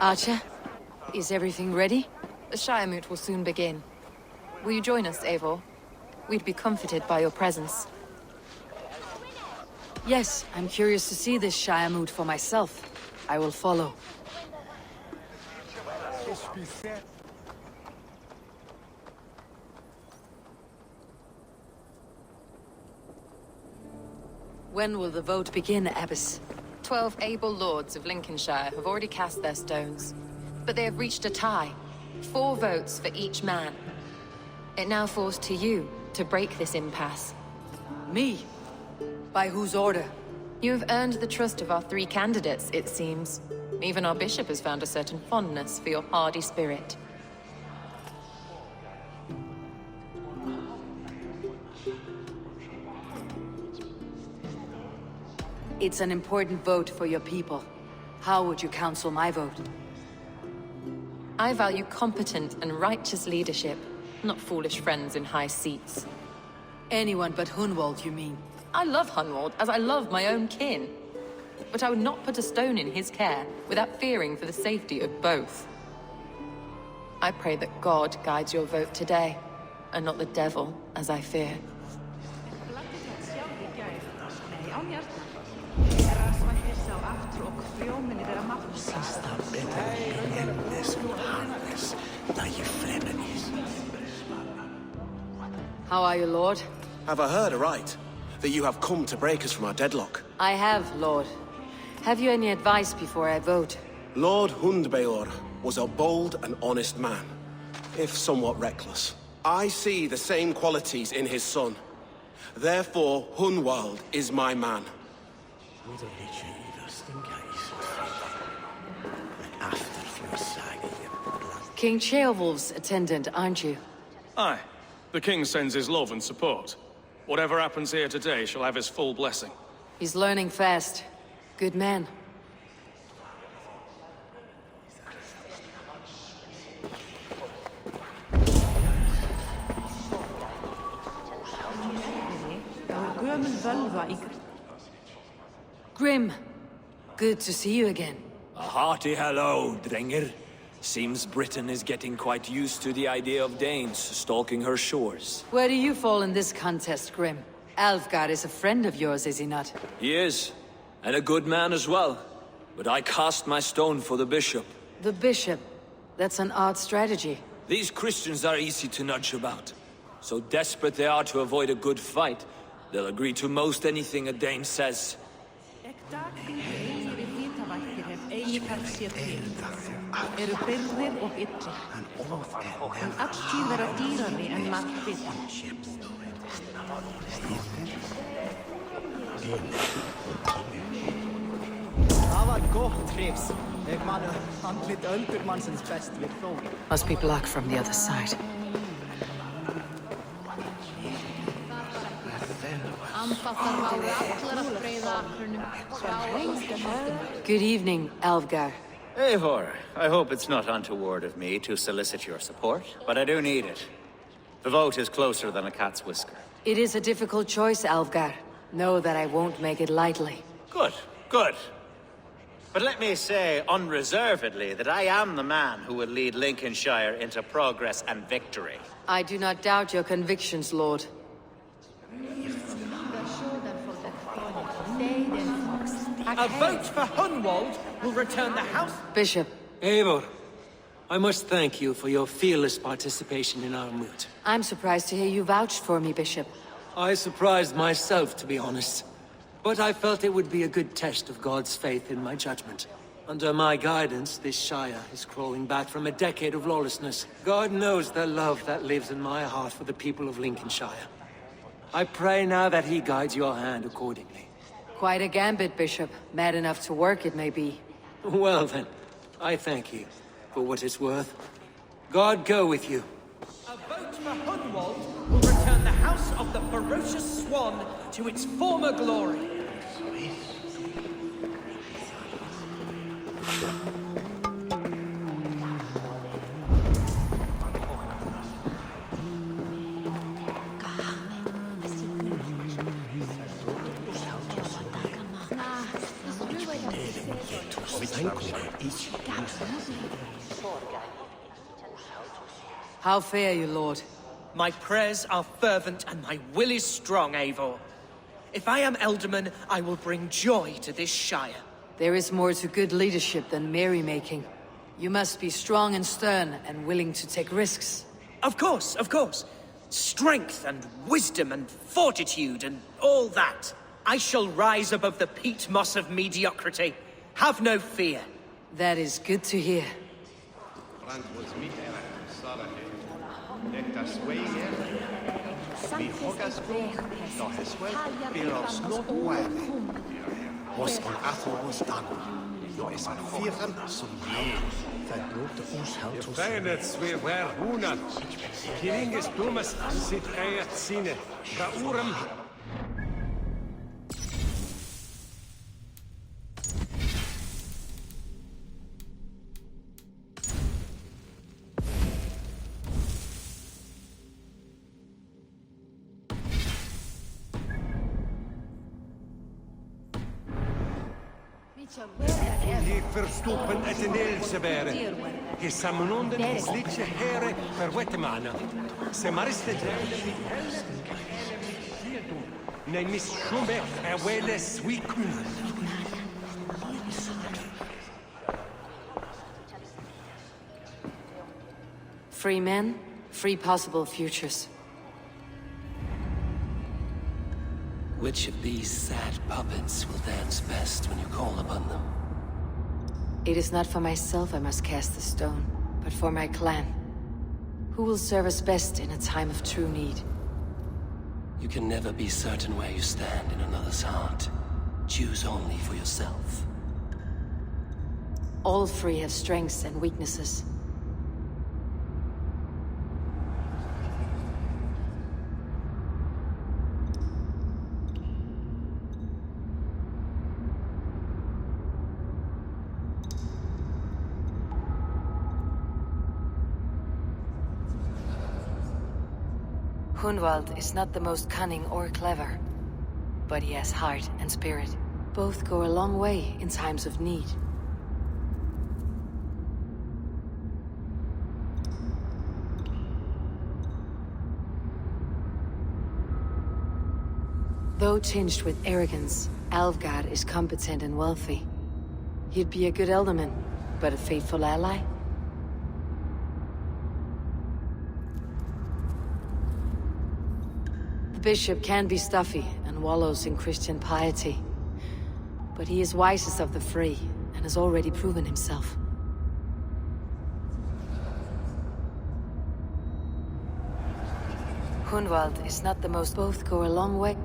Archer, is everything ready? The Shiremoot will soon begin. Will you join us, Eivor? We'd be comforted by your presence. Yes, I'm curious to see this Shiremoot for myself. I will follow. When will the vote begin, Abbess? 12 able lords of Lincolnshire have already cast their stones, but they have reached a tie. 4 votes for each man. It now falls to you to break this impasse. Me? By whose order? You have earned the trust of our 3 candidates, it seems. Even our bishop has found a certain fondness for your hardy spirit. It's an important vote for your people. How would you counsel my vote? I value competent and righteous leadership, not foolish friends in high seats. Anyone but Hunwald, you mean? I love Hunwald as I love my own kin. But I would not put a stone in his care without fearing for the safety of both. I pray that God guides your vote today, and not the devil, as I fear. How are you, Lord? Have I heard aright? That you have come to break us from our deadlock? I have, Lord. Have you any advice before I vote? Lord Hundbeor was a bold and honest man, if somewhat reckless. I see the same qualities in his son. Therefore, Hunwald is my man. King Ceolwulf's attendant, aren't you? Aye. The king sends his love and support. Whatever happens here today shall have his full blessing. He's learning fast. Good man. Grim, good to see you again. A hearty hello, Drenger. Seems Britain is getting quite used to the idea of Danes stalking her shores. Where do you fall in this contest, Grim? Alfgar is a friend of yours, is he not? He is, and a good man as well. But I cast my stone for the bishop. The bishop? That's an odd strategy. These Christians are easy to nudge about. So desperate they are to avoid a good fight, they'll agree to most anything a Dane says. Eru byrðir og illir, en alltíð vera dýrari en markið. Það var gott hrifs. Ég man andlit öldurmannsins best við hrói. Must be blocked from the other side. Good evening, Alfgar. Eivor, I hope it's not untoward of me to solicit your support, but I do need it. The vote is closer than a cat's whisker. It is a difficult choice, Alfgar. Know that I won't make it lightly. Good, good. But let me say unreservedly that I am the man who will lead Lincolnshire into progress and victory. I do not doubt your convictions, Lord. A vote for Hunwald will return the house. Bishop. Eivor, I must thank you for your fearless participation in our moot. I'm surprised to hear you vouched for me, Bishop. I surprised myself, to be honest. but I felt it would be a good test of God's faith in my judgment. Under my guidance, this Shire is crawling back from a decade of lawlessness. God knows the love that lives in my heart for the people of Lincolnshire. I pray now that he guides your hand accordingly. Quite a gambit, Bishop. Mad enough to work, it may be. Well then, I thank you for what it's worth. God go with you. A vote for Hunwald will return the House of the Ferocious Swan to its former glory. How fare you, Lord? My prayers are fervent and my will is strong, Eivor. If I am Elderman, I will bring joy to this Shire. There is more to good leadership than merrymaking. You must be strong and stern and willing to take risks. Of course, of course. Strength and wisdom and fortitude and all that. I shall rise above the peat moss of mediocrity. Have no fear. That is good to hear. Was on Athel was done. Jo is aan vieren som Fijnets weer waar hoenan. Kiringes doemes zit eiert zine. Ga oerem. Die verstoppen het in Elsebere. Je samenlonden is liedje heren per wettemana. Se mariste drijven nee mis schumbe er wele swikun. Free men, free possible futures. Which of these sad puppets will dance best when you call upon them? It is not for myself I must cast the stone, but for my clan. Who will serve us best in a time of true need? You can never be certain where you stand in another's heart. Choose only for yourself. All three have strengths and weaknesses. Hunwald is not the most cunning or clever, but he has heart and spirit. Both go a long way in times of need. Though tinged with arrogance, Alfgard is competent and wealthy. He'd be a good Elderman, but a faithful ally? The bishop can be stuffy and wallows in Christian piety. But he is wisest of the three, and has already proven himself. Hunwald is not the most. Both go a long way.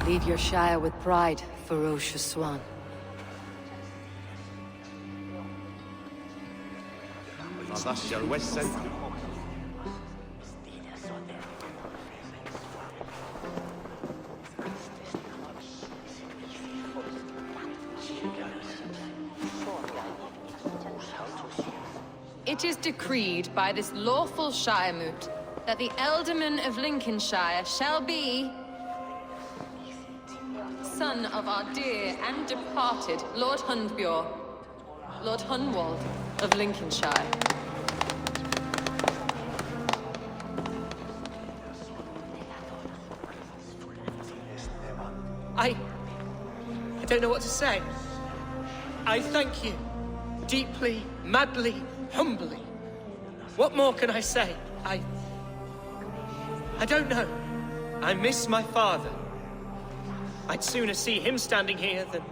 Lead your Shire with pride, ferocious swan. That's your west side. It is decreed by this lawful Shiremoot that the Elderman of Lincolnshire shall be son of our dear and departed Lord Hundbjorn, Lord Hunwald of Lincolnshire. I don't know what to say. I thank you. Deeply, madly, humbly. What more can I say? I don't know. I miss my father. I'd sooner see him standing here than...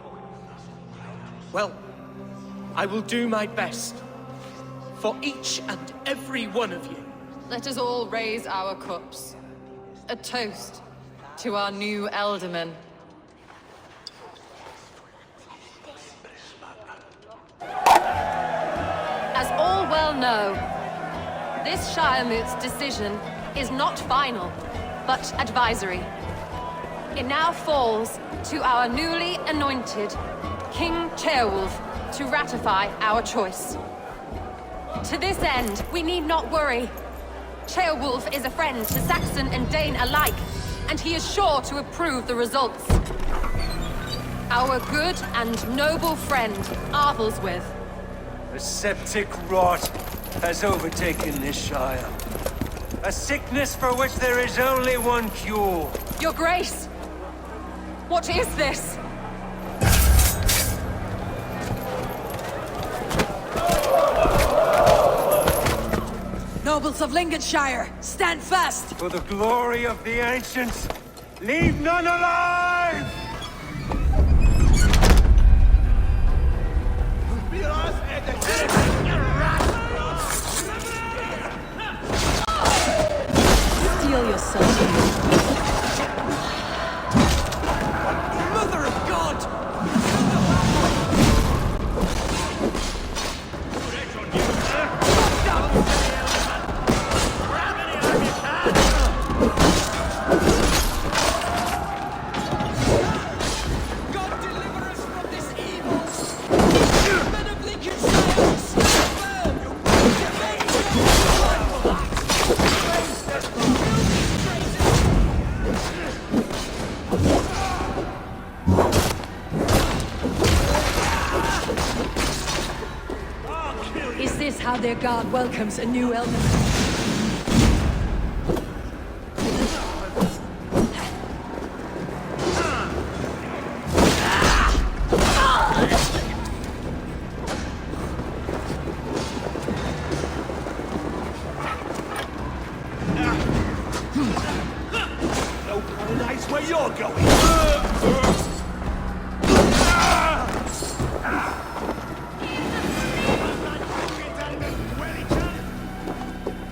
Well, I will do my best. For each and every one of you. Let us all raise our cups. A toast to our new Elderman. As all well know, this Shiremoot's decision is not final, but advisory. It now falls to our newly anointed King Ceolwulf to ratify our choice. To this end, we need not worry. Ceolwulf is a friend to Saxon and Dane alike, and he is sure to approve the results. Our good and noble friend, Arthelswith. A septic rot has overtaken this Shire. A sickness for which there is only one cure. Your Grace! What is this? Nobles of Lincolnshire, stand fast! For the glory of the ancients, leave none alive! Steel yourself. Mother of God! God deliver us from this evil! Men of Lincolnshire, stand firm! Is this how their god welcomes a new elder? No nice where you're going.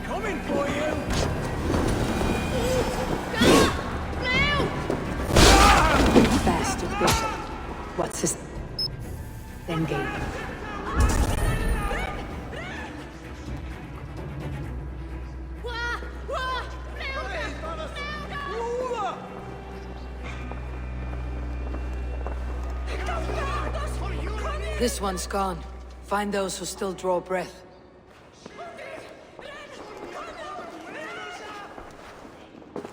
Coming for you. Bastard bishop. What's his... Then game. This one's gone. Find those who still draw breath.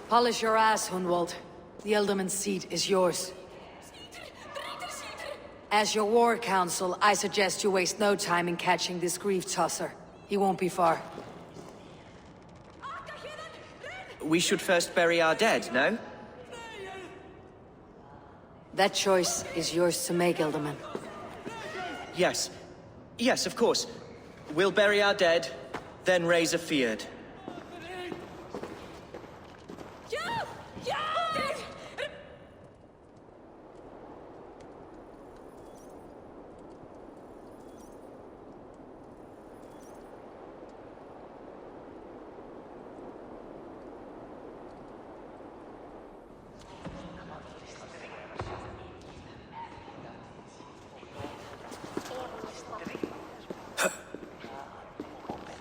Polish your ass, Hunwald. The Elderman's seat is yours. As your war council, I suggest you waste no time in catching this grief tosser. He won't be far. We should first bury our dead, no? That choice is yours to make, Elderman. Yes. Yes, of course. We'll bury our dead, then raise a feard.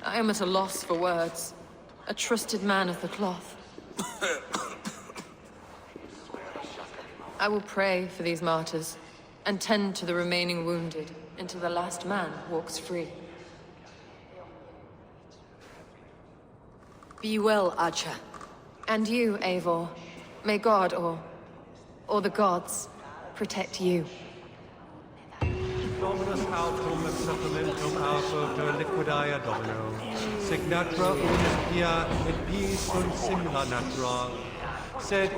I am at a loss for words. A trusted man of the cloth. I will pray for these martyrs, and tend to the remaining wounded, until the last man walks free. Be well, Acha. And you, Eivor. May God, or the gods, protect you. Dominus autum et supplementum alpha per liquidia domino. Signatra unis pia et piis sunt simula natura. Sed